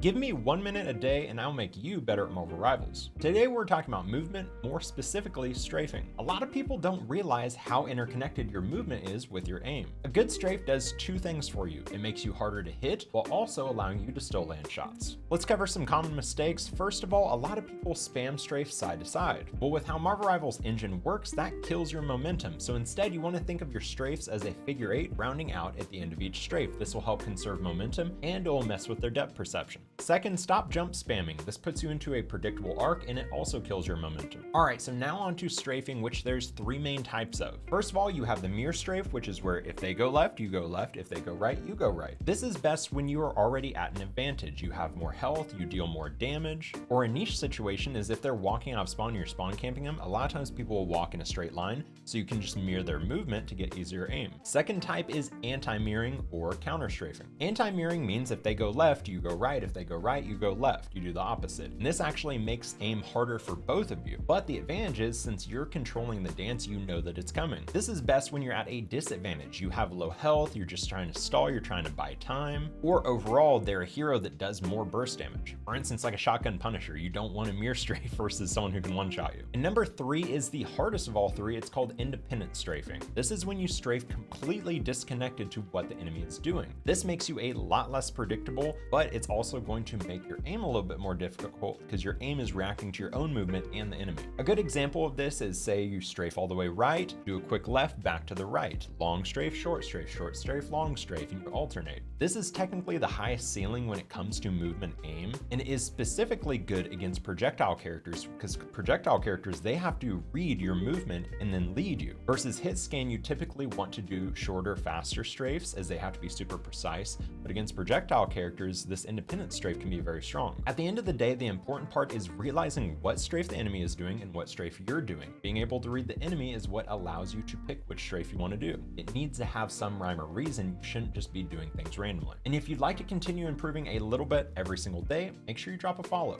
Give me 1 minute a day and I'll make you better at Marvel Rivals. Today we're talking about movement, more specifically strafing. A lot of people don't realize how interconnected your movement is with your aim. A good strafe does two things for you. It makes you harder to hit while also allowing you to still land shots. Let's cover some common mistakes. First of all, a lot of people spam strafe side to side. Well, with how Marvel Rivals engine works, that kills your momentum. So instead you want to think of your strafes as a figure eight rounding out at the end of each strafe. This will help conserve momentum and it will mess with their depth perception. Second, stop jump spamming. This puts you into a predictable arc and it also kills your momentum. All right, so now on to strafing, which there's three main types of. First of all, you have the mirror strafe, which is where if they go left, you go left. If they go right, you go right. This is best when you are already at an advantage. You have more health, you deal more damage. Or a niche situation is if they're walking out of spawn and you're spawn camping them, a lot of times people will walk in a straight line, so you can just mirror their movement to get easier aim. Second type is anti-mirroring or counter strafing. Anti-mirroring means if they go left, you go right. If they go right, you go left. You do the opposite. And this actually makes aim harder for both of you. But the advantage is since you're controlling the dance, you know that it's coming. This is best when you're at a disadvantage. You have low health, you're just trying to stall, you're trying to buy time, or overall, they're a hero that does more burst damage. For instance, like a shotgun Punisher, you don't want a mirror strafe versus someone who can one-shot you. And number three is the hardest of all three. It's called independent strafing. This is when you strafe completely disconnected to what the enemy is doing. This makes you a lot less predictable, but it's also going to make your aim a little bit more difficult because your aim is reacting to your own movement and the enemy. A good example of this is say you strafe all the way right, do a quick left, back to the right, long strafe, short strafe, long strafe, and you alternate. This is technically the highest ceiling when it comes to movement aim, and it is specifically good against projectile characters because projectile characters, they have to read your movement and then lead you. Versus hit scan, you typically want to do shorter, faster strafes as they have to be super precise, but against projectile characters, this independent strafe can be very strong. At the end of the day, the important part is realizing what strafe the enemy is doing and what strafe you're doing. Being able to read the enemy is what allows you to pick which strafe you want to do. It needs to have some rhyme or reason. You shouldn't just be doing things randomly. And if you'd like to continue improving a little bit every single day, make sure you drop a follow.